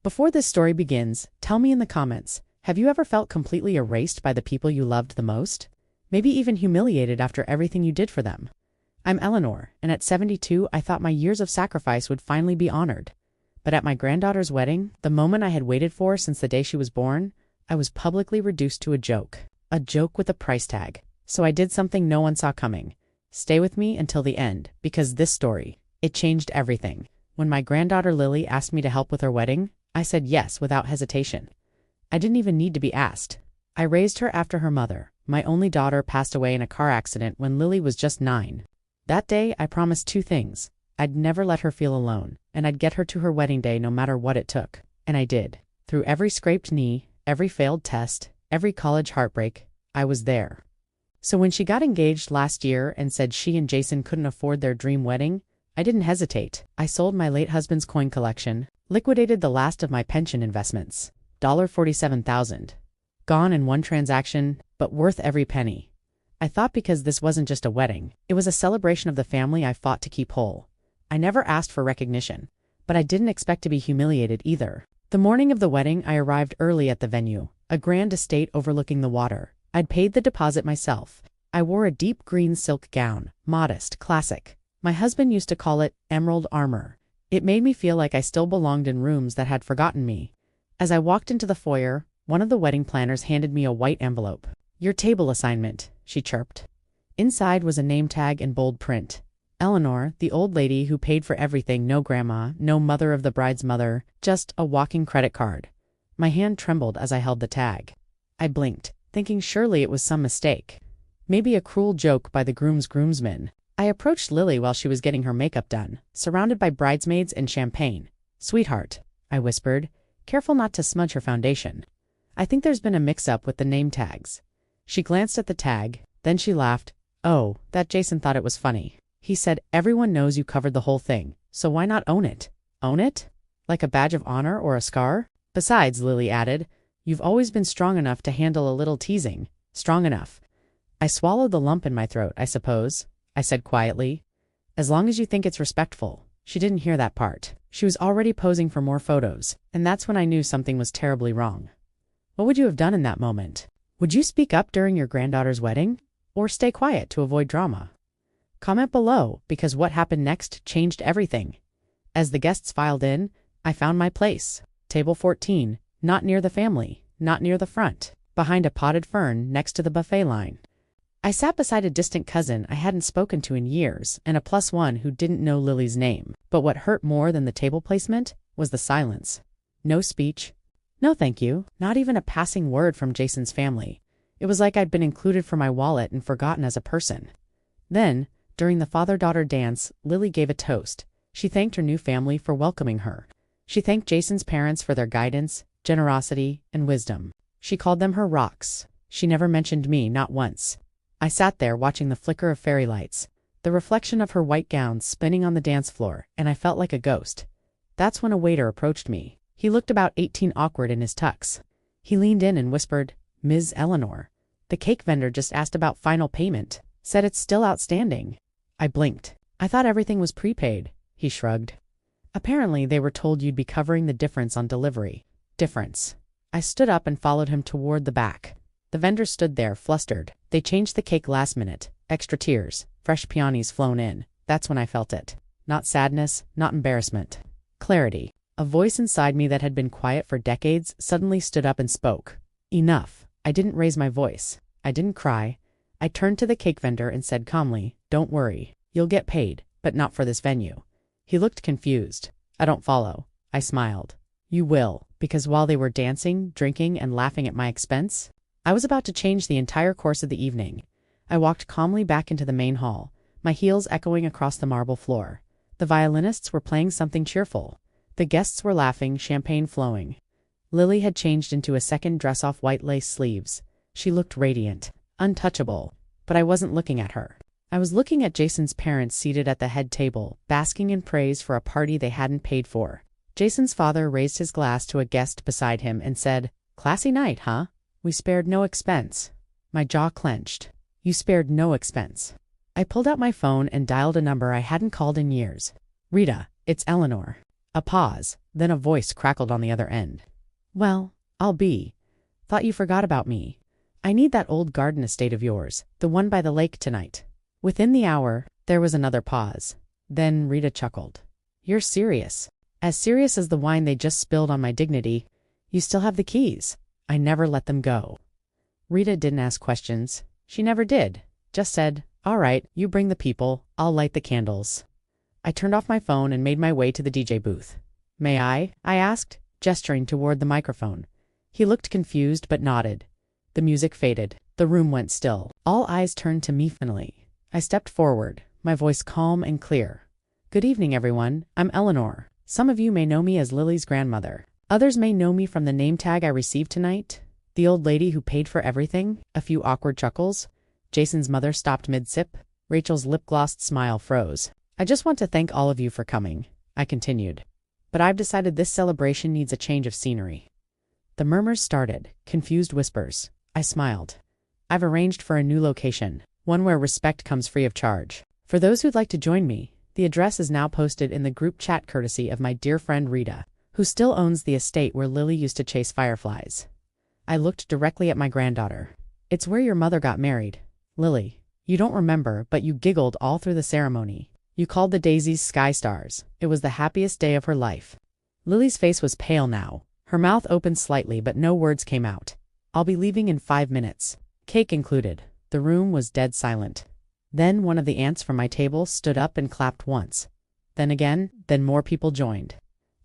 Before this story begins, tell me in the comments, have you ever felt completely erased by the people you loved the most? Maybe even humiliated after everything you did for them? I'm Eleanor, and at 72, I thought my years of sacrifice would finally be honored. But at my granddaughter's wedding, the moment I had waited for since the day she was born, I was publicly reduced to a joke. A joke with a price tag. So I did something no one saw coming. Stay with me until the end, because this story, it changed everything. When my granddaughter Lily asked me to help with her wedding, I said yes without hesitation. I didn't even need to be asked. I raised her after her mother. My only daughter passed away in a car accident when Lily was just 9. That day, I promised 2 things. I'd never let her feel alone, and I'd get her to her wedding day no matter what it took. And I did. Through every scraped knee, every failed test, every college heartbreak, I was there. So when she got engaged last year and said she and Jason couldn't afford their dream wedding, I didn't hesitate. I sold my late husband's coin collection, liquidated the last of my pension investments. $47,000. Gone in one transaction, but worth every penny. I thought because this wasn't just a wedding, it was a celebration of the family I fought to keep whole. I never asked for recognition, but I didn't expect to be humiliated either. The morning of the wedding, I arrived early at the venue, a grand estate overlooking the water. I'd paid the deposit myself. I wore a deep green silk gown, modest, classic. My husband used to call it emerald armor. It made me feel like I still belonged in rooms that had forgotten me. As I walked into the foyer, one of the wedding planners handed me a white envelope. "Your table assignment," she chirped. Inside was a name tag in bold print. Eleanor, the old lady who paid for everything, no grandma, no mother of the bride's mother, just a walking credit card. My hand trembled as I held the tag. I blinked, thinking surely it was some mistake. Maybe a cruel joke by the groom's groomsmen. I approached Lily while she was getting her makeup done, surrounded by bridesmaids and champagne. "Sweetheart," I whispered, careful not to smudge her foundation. "I think there's been a mix-up with the name tags." She glanced at the tag, then she laughed. "Oh, that Jason thought it was funny. He said everyone knows you covered the whole thing, so why not own it?" "Own it? Like a badge of honor or a scar?" "Besides," Lily added, "you've always been strong enough to handle a little teasing. Strong enough." I swallowed the lump in my throat, "I suppose," I said quietly. "As long as you think it's respectful." She didn't hear that part. She was already posing for more photos, and that's when I knew something was terribly wrong. What would you have done in that moment? Would you speak up during your granddaughter's wedding? Or stay quiet to avoid drama? Comment below, because what happened next changed everything. As the guests filed in, I found my place. Table 14, not near the family, not near the front, behind a potted fern next to the buffet line. I sat beside a distant cousin I hadn't spoken to in years and a +1 who didn't know Lily's name. But what hurt more than the table placement was the silence. No speech. No thank you, not even a passing word from Jason's family. It was like I'd been included for my wallet and forgotten as a person. Then, during the father-daughter dance, Lily gave a toast. She thanked her new family for welcoming her. She thanked Jason's parents for their guidance, generosity, and wisdom. She called them her rocks. She never mentioned me, not once. I sat there watching the flicker of fairy lights, the reflection of her white gown spinning on the dance floor, and I felt like a ghost. That's when a waiter approached me. He looked about 18, awkward in his tux. He leaned in and whispered, "Ms. Eleanor, the cake vendor just asked about final payment. Said it's still outstanding." I blinked. "I thought everything was prepaid." He shrugged. "Apparently they were told you'd be covering the difference on delivery." Difference. I stood up and followed him toward the back. The vendor stood there, flustered. They changed the cake last minute. Extra tiers, fresh peonies flown in. That's when I felt it. Not sadness, not embarrassment. Clarity. A voice inside me that had been quiet for decades suddenly stood up and spoke. Enough. I didn't raise my voice. I didn't cry. I turned to the cake vendor and said calmly, "Don't worry. You'll get paid, but not for this venue." He looked confused. "I don't follow." I smiled. "You will, because while they were dancing, drinking, and laughing at my expense, I was about to change the entire course of the evening." I walked calmly back into the main hall, my heels echoing across the marble floor. The violinists were playing something cheerful. The guests were laughing, champagne flowing. Lily had changed into a second dress off white lace sleeves. She looked radiant, untouchable, but I wasn't looking at her. I was looking at Jason's parents seated at the head table, basking in praise for a party they hadn't paid for. Jason's father raised his glass to a guest beside him and said, "Classy night, huh? We spared no expense." My jaw clenched. "You spared no expense." I pulled out my phone and dialed a number I hadn't called in years. "Rita, it's Eleanor." A pause, then a voice crackled on the other end. Well, I'll be. Thought you forgot about me. I need that old garden estate of yours, the one by the lake tonight. Within the hour, there was another pause. Then Rita chuckled. You're serious. As serious as the wine they just spilled on my dignity. You still have the keys. I never let them go. Rita didn't ask questions. She never did. Just said, all right, you bring the people, I'll light the candles. I turned off my phone and made my way to the DJ booth. May I asked, gesturing toward the microphone. He looked confused but nodded. The music faded. The room went still. All eyes turned to me finally. I stepped forward, my voice calm and clear. Good evening, everyone. I'm Eleanor. Some of you may know me as Lily's grandmother. Others may know me from the name tag I received tonight. The old lady who paid for everything. A few awkward chuckles. Jason's mother stopped mid-sip. Rachel's lip-glossed smile froze. I just want to thank all of you for coming, I continued. But I've decided this celebration needs a change of scenery. The murmurs started, confused whispers. I smiled. I've arranged for a new location, one where respect comes free of charge. For those who'd like to join me, the address is now posted in the group chat courtesy of my dear friend Rita, who still owns the estate where Lily used to chase fireflies. I looked directly at my granddaughter. It's where your mother got married. Lily, you don't remember, but you giggled all through the ceremony. You called the daisies sky stars. It was the happiest day of her life. Lily's face was pale now. Her mouth opened slightly, but no words came out. I'll be leaving in 5 minutes. Cake included. The room was dead silent. Then one of the aunts from my table stood up and clapped once. Then again, then more people joined.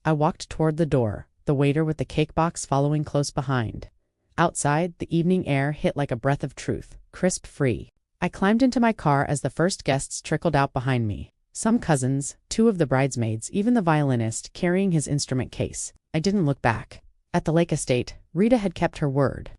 I walked toward the door, the waiter with the cake box following close behind. Outside, the evening air hit like a breath of truth, crisp free. I climbed into my car as the first guests trickled out behind me. Some cousins, 2 of the bridesmaids, even the violinist carrying his instrument case. I didn't look back. At the lake estate, Rita had kept her word.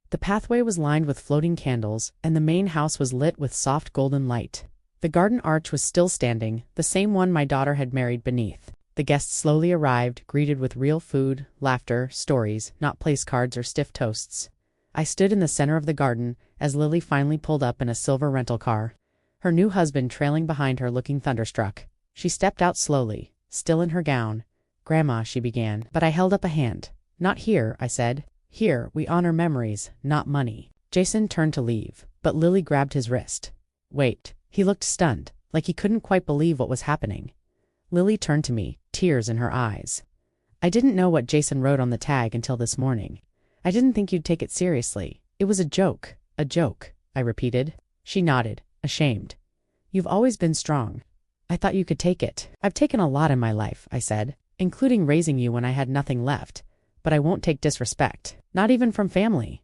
The pathway was lined with floating candles, and the main house was lit with soft golden light. The garden arch was still standing, the same one my daughter had married beneath. The guests slowly arrived, greeted with real food, laughter, stories, not place cards or stiff toasts. I stood in the center of the garden as Lily finally pulled up in a silver rental car, her new husband trailing behind her looking thunderstruck. She stepped out slowly, still in her gown. Grandma, she began, but I held up a hand. Not here, I said. Here, we honor memories, not money. Jason turned to leave, but Lily grabbed his wrist. Wait. He looked stunned, like he couldn't quite believe what was happening. Lily turned to me, tears in her eyes. I didn't know what Jason wrote on the tag until this morning. I didn't think you'd take it seriously. It was a joke, I repeated. She nodded, ashamed. You've always been strong. I thought you could take it. I've taken a lot in my life, I said, including raising you when I had nothing left. But I won't take disrespect, not even from family.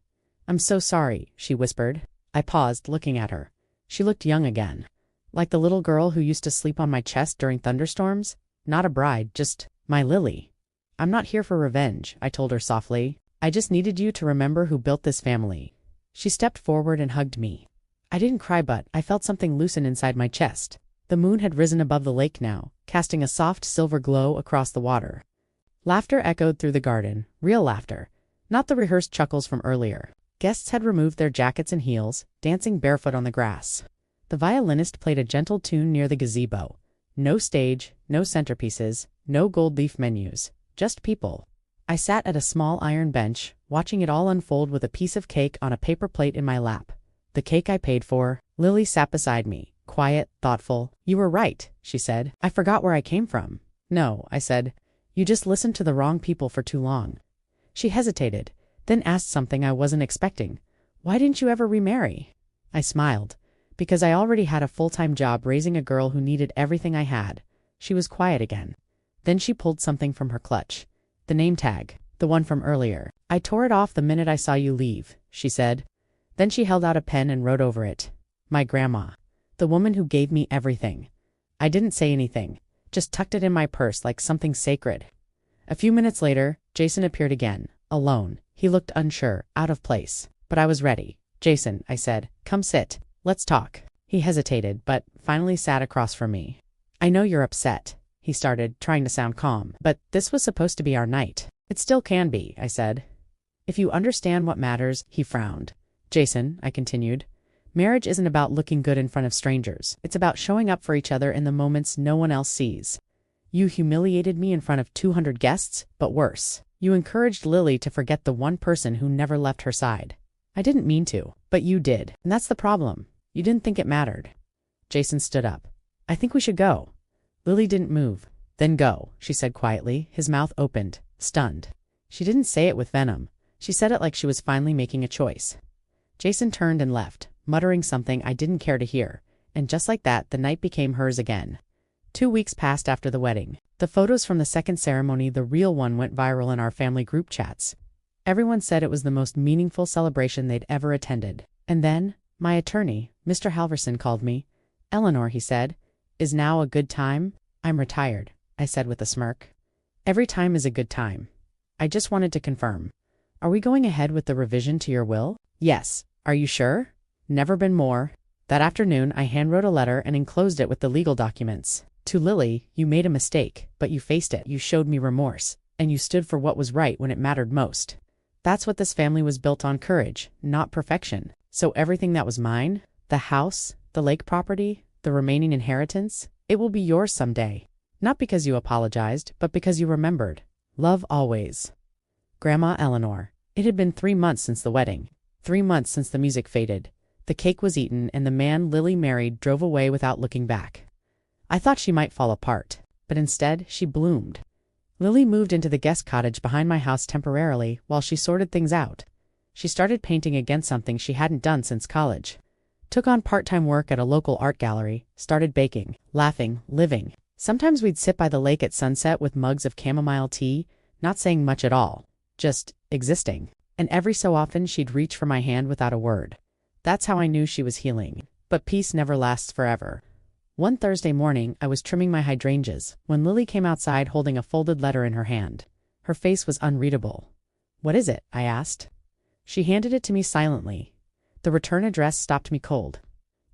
I'm so sorry, she whispered. I paused, looking at her. She looked young again. Like the little girl who used to sleep on my chest during thunderstorms. Not a bride, just my Lily. I'm not here for revenge, I told her softly. I just needed you to remember who built this family. She stepped forward and hugged me. I didn't cry, but I felt something loosen inside my chest. The moon had risen above the lake now, casting a soft silver glow across the water. Laughter echoed through the garden, real laughter, not the rehearsed chuckles from earlier. Guests had removed their jackets and heels, dancing barefoot on the grass. The violinist played a gentle tune near the gazebo. No stage, no centerpieces, no gold leaf menus, just people. I sat at a small iron bench, watching it all unfold with a piece of cake on a paper plate in my lap. The cake I paid for. Lily sat beside me, quiet, thoughtful. You were right, she said. I forgot where I came from. No, I said. You just listened to the wrong people for too long. She hesitated, then asked something I wasn't expecting. Why didn't you ever remarry? I smiled. Because I already had a full-time job raising a girl who needed everything I had. She was quiet again. Then she pulled something from her clutch. The name tag, the one from earlier. I tore it off the minute I saw you leave, she said. Then she held out a pen and wrote over it. My grandma. The woman who gave me everything. I didn't say anything, just tucked it in my purse like something sacred. A few minutes later, Jason appeared again, alone. He looked unsure, out of place. But I was ready. Jason, I said, come sit. Let's talk. He hesitated, but finally sat across from me. I know you're upset, he started, trying to sound calm. But this was supposed to be our night. It still can be, I said. If you understand what matters, he frowned. Jason, I continued, marriage isn't about looking good in front of strangers. It's about showing up for each other in the moments no one else sees. You humiliated me in front of 200 guests, but worse. You encouraged Lily to forget the one person who never left her side. I didn't mean to, but you did, and that's the problem. You didn't think it mattered. Jason stood up. I think we should go. Lily didn't move. Then go, she said quietly, his mouth opened, stunned. She didn't say it with venom. She said it like she was finally making a choice. Jason turned and left, muttering something I didn't care to hear, and just like that, the night became hers again. 2 weeks passed after the wedding. The photos from the second ceremony, the real one, went viral in our family group chats. Everyone said it was the most meaningful celebration they'd ever attended. And then, my attorney, Mr. Halverson, called me. Eleanor, he said, is now a good time? I'm retired, I said with a smirk. Every time is a good time. I just wanted to confirm. Are we going ahead with the revision to your will? Yes. Are you sure? Never been more. That afternoon, I handwrote a letter and enclosed it with the legal documents. To Lily, you made a mistake, but you faced it. You showed me remorse, and you stood for what was right when it mattered most. That's what this family was built on: courage, not perfection. So everything that was mine, the house, the lake property, the remaining inheritance, it will be yours someday. Not because you apologized, but because you remembered. Love always. Grandma Eleanor. It had been 3 months since the wedding. 3 months since the music faded. The cake was eaten, and the man Lily married drove away without looking back. I thought she might fall apart, but instead she bloomed. Lily moved into the guest cottage behind my house temporarily while she sorted things out. She started painting again, something she hadn't done since college. Took on part-time work at a local art gallery, started baking, laughing, living. Sometimes we'd sit by the lake at sunset with mugs of chamomile tea, not saying much at all, just existing. And every so often she'd reach for my hand without a word. That's how I knew she was healing. But peace never lasts forever. One Thursday morning, I was trimming my hydrangeas when Lily came outside holding a folded letter in her hand. Her face was unreadable. What is it? I asked. She handed it to me silently. The return address stopped me cold.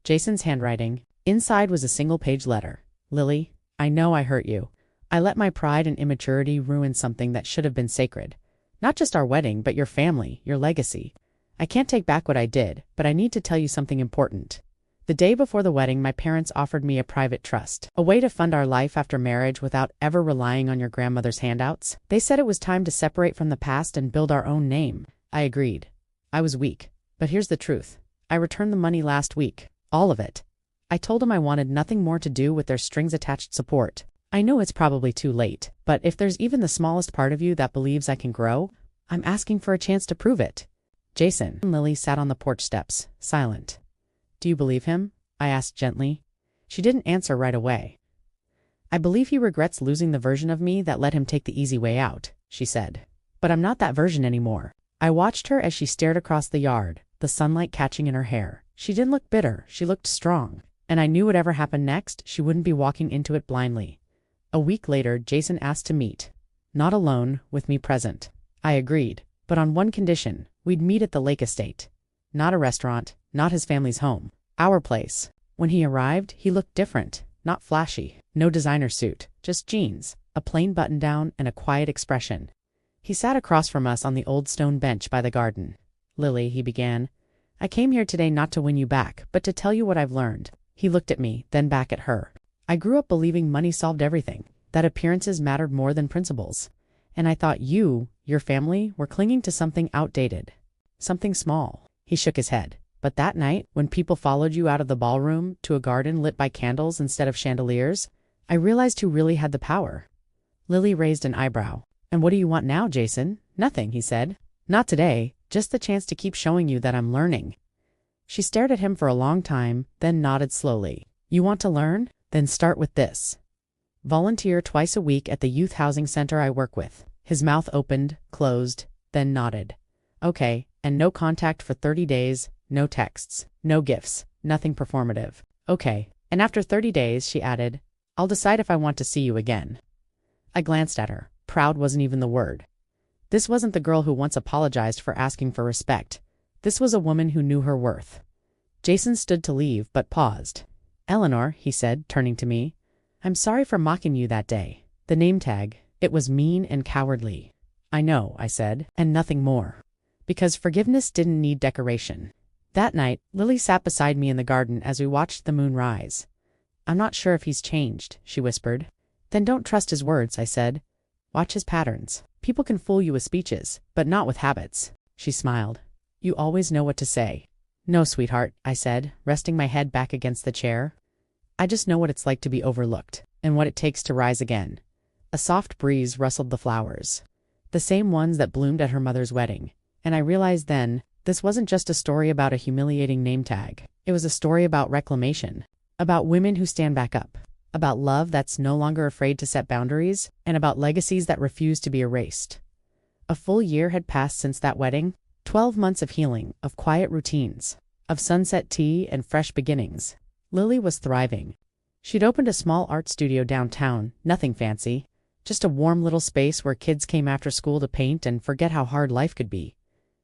Jason's handwriting. Inside was a single-page letter. Lily, I know I hurt you. I let my pride and immaturity ruin something that should have been sacred. Not just our wedding, but your family, your legacy. I can't take back what I did, but I need to tell you something important. The day before the wedding, my parents offered me a private trust, a way to fund our life after marriage without ever relying on your grandmother's handouts. They said it was time to separate from the past and build our own name. I agreed. I was weak. But here's the truth. I returned the money last week. All of it. I told them I wanted nothing more to do with their strings-attached support. I know it's probably too late, but if there's even the smallest part of you that believes I can grow, I'm asking for a chance to prove it. Jason and Lily sat on the porch steps, silent. Do you believe him? I asked gently. She didn't answer right away. I believe he regrets losing the version of me that let him take the easy way out, she said. But I'm not that version anymore. I watched her as she stared across the yard, the sunlight catching in her hair. She didn't look bitter, she looked strong. And I knew whatever happened next, she wouldn't be walking into it blindly. A week later, Jason asked to meet. Not alone, with me present. I agreed, but on one condition: we'd meet at the lake estate. Not a restaurant, not his family's home. Our place. When he arrived, he looked different, not flashy. No designer suit, just jeans, a plain button-down, and a quiet expression. He sat across from us on the old stone bench by the garden. Lily, he began, I came here today not to win you back, but to tell you what I've learned. He looked at me, then back at her. I grew up believing money solved everything, that appearances mattered more than principles. And I thought you, your family, were clinging to something outdated. Something small. He shook his head. But that night, when people followed you out of the ballroom to a garden lit by candles instead of chandeliers, I realized who really had the power. Lily raised an eyebrow. And what do you want now, Jason? Nothing, he said. Not today, just the chance to keep showing you that I'm learning. She stared at him for a long time, then nodded slowly. You want to learn? Then start with this. Volunteer twice a week at the youth housing center I work with. His mouth opened, closed, then nodded. Okay, and no contact for 30 days, no texts, no gifts, nothing performative. Okay, and after 30 days, she added, I'll decide if I want to see you again. I glanced at her. Proud wasn't even the word. This wasn't the girl who once apologized for asking for respect. This was a woman who knew her worth. Jason stood to leave, but paused. Eleanor, he said, turning to me, I'm sorry for mocking you that day. The name tag, it was mean and cowardly. I know, I said, and nothing more. Because forgiveness didn't need decoration. That night, Lily sat beside me in the garden as we watched the moon rise. I'm not sure if he's changed, she whispered. Then don't trust his words, I said. Watch his patterns. People can fool you with speeches, but not with habits. She smiled. You always know what to say. No, sweetheart, I said, resting my head back against the chair. I just know what it's like to be overlooked, and what it takes to rise again. A soft breeze rustled the flowers, the same ones that bloomed at her mother's wedding, and I realized then, this wasn't just a story about a humiliating name tag. It was a story about reclamation, about women who stand back up, about love that's no longer afraid to set boundaries, and about legacies that refuse to be erased. A full year had passed since that wedding, 12 months of healing, of quiet routines, of sunset tea and fresh beginnings. Lily was thriving. She'd opened a small art studio downtown, nothing fancy, just a warm little space where kids came after school to paint and forget how hard life could be.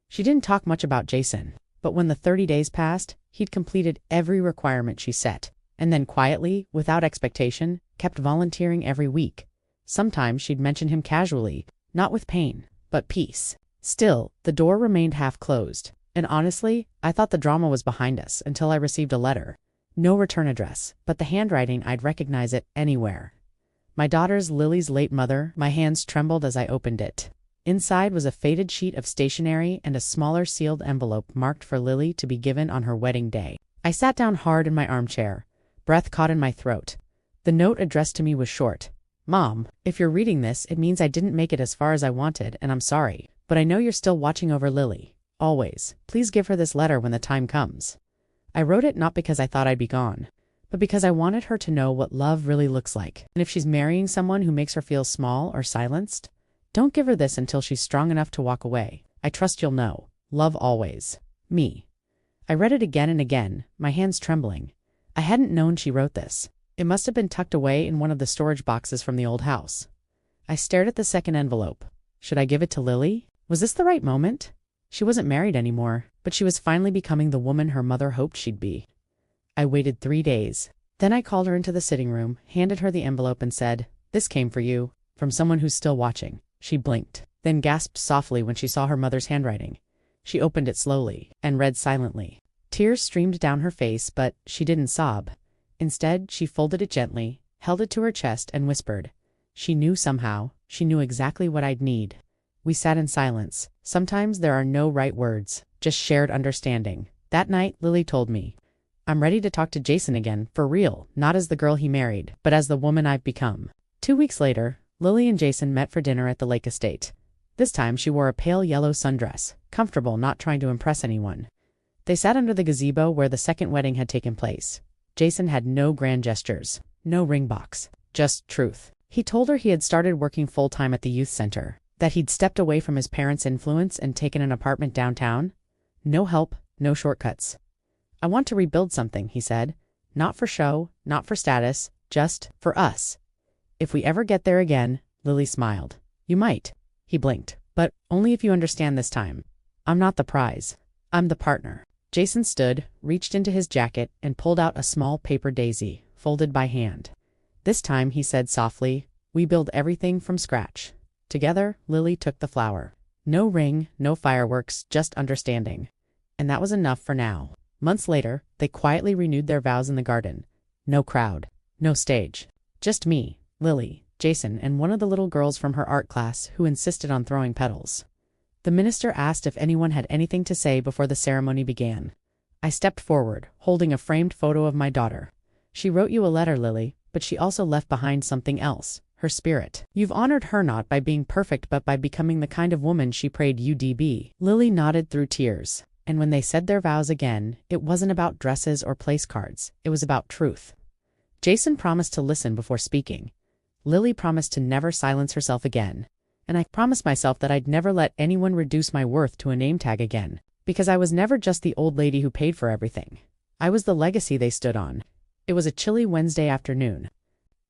She didn't talk much about Jason, but when the 30 days passed, he'd completed every requirement she set, and then quietly, without expectation, kept volunteering every week. Sometimes she'd mention him casually, not with pain, but peace. Still, the door remained half closed, and honestly, I thought the drama was behind us until I received a letter. No return address, but the handwriting, I'd recognize it anywhere. My daughter's, Lily's late mother. My hands trembled as I opened it. Inside was a faded sheet of stationery and a smaller sealed envelope marked for Lily to be given on her wedding day. I sat down hard in my armchair, breath caught in my throat. The note addressed to me was short. Mom, if you're reading this, it means I didn't make it as far as I wanted, and I'm sorry. But I know you're still watching over Lily. Always. Please give her this letter when the time comes. I wrote it not because I thought I'd be gone, but because I wanted her to know what love really looks like. And if she's marrying someone who makes her feel small or silenced, don't give her this until she's strong enough to walk away. I trust you'll know. Love always. Me. I read it again and again, my hands trembling. I hadn't known she wrote this. It must have been tucked away in one of the storage boxes from the old house. I stared at the second envelope. Should I give it to Lily? Was this the right moment? She wasn't married anymore, but she was finally becoming the woman her mother hoped she'd be. I waited 3 days. Then I called her into the sitting room, handed her the envelope and said, "This came for you, from someone who's still watching." She blinked, then gasped softly when she saw her mother's handwriting. She opened it slowly and read silently. Tears streamed down her face, but she didn't sob. Instead, she folded it gently, held it to her chest, and whispered. She knew somehow. She knew exactly what I'd need. We sat in silence. Sometimes there are no right words, just shared understanding. That night, Lily told me, "I'm ready to talk to Jason again, for real, not as the girl he married, but as the woman I've become." 2 weeks later, Lily and Jason met for dinner at the lake estate. This time she wore a pale yellow sundress, comfortable, not trying to impress anyone. They sat under the gazebo where the second wedding had taken place. Jason had no grand gestures, no ring box, just truth. He told her he had started working full-time at the youth center, that he'd stepped away from his parents' influence and taken an apartment downtown. No help, no shortcuts. "I want to rebuild something," he said. "Not for show, not for status, just for us. If we ever get there again," Lily smiled. "You might." He blinked. "But only if you understand this time. I'm not the prize. I'm the partner." Jason stood, reached into his jacket, and pulled out a small paper daisy, folded by hand. This time, he said softly, "We build everything from scratch." Together, Lily took the flower. No ring, no fireworks, just understanding. And that was enough for now. Months later, they quietly renewed their vows in the garden. No crowd, no stage. Just me, Lily, Jason, and one of the little girls from her art class who insisted on throwing petals. The minister asked if anyone had anything to say before the ceremony began. I stepped forward, holding a framed photo of my daughter. "She wrote you a letter, Lily, but she also left behind something else. Her spirit. You've honored her not by being perfect but by becoming the kind of woman she prayed you'd be." Lily nodded through tears, and when they said their vows again, it wasn't about dresses or place cards, it was about truth. Jason promised to listen before speaking. Lily promised to never silence herself again, and I promised myself that I'd never let anyone reduce my worth to a name tag again, because I was never just the old lady who paid for everything. I was the legacy they stood on. It was a chilly Wednesday afternoon.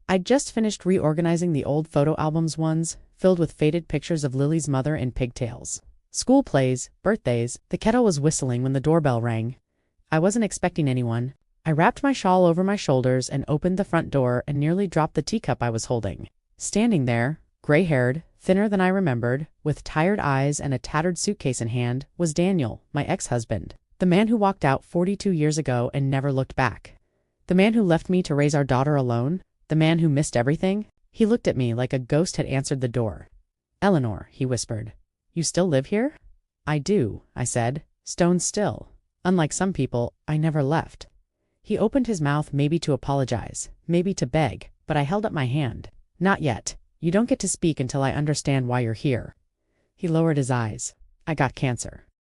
I'd just finished reorganizing the old photo albums ones, filled with faded pictures of Lily's mother in pigtails. School plays, birthdays, the kettle was whistling when the doorbell rang. I wasn't expecting anyone. I wrapped my shawl over my shoulders and opened the front door and nearly dropped the teacup I was holding. Standing there, gray-haired, thinner than I remembered, with tired eyes and a tattered suitcase in hand, was Daniel, my ex-husband. The man who walked out 42 years ago and never looked back. The man who left me to raise our daughter alone. The man who missed everything. He looked at me like a ghost had answered the door. "Eleanor," he whispered, "you still live here?" "I do," I said, stone still. Unlike some people, I never left. He opened his mouth, maybe to apologize, maybe to beg, but I held up my hand. "Not yet. You don't get to speak until I understand why you're here." He lowered his eyes. "I got cancer."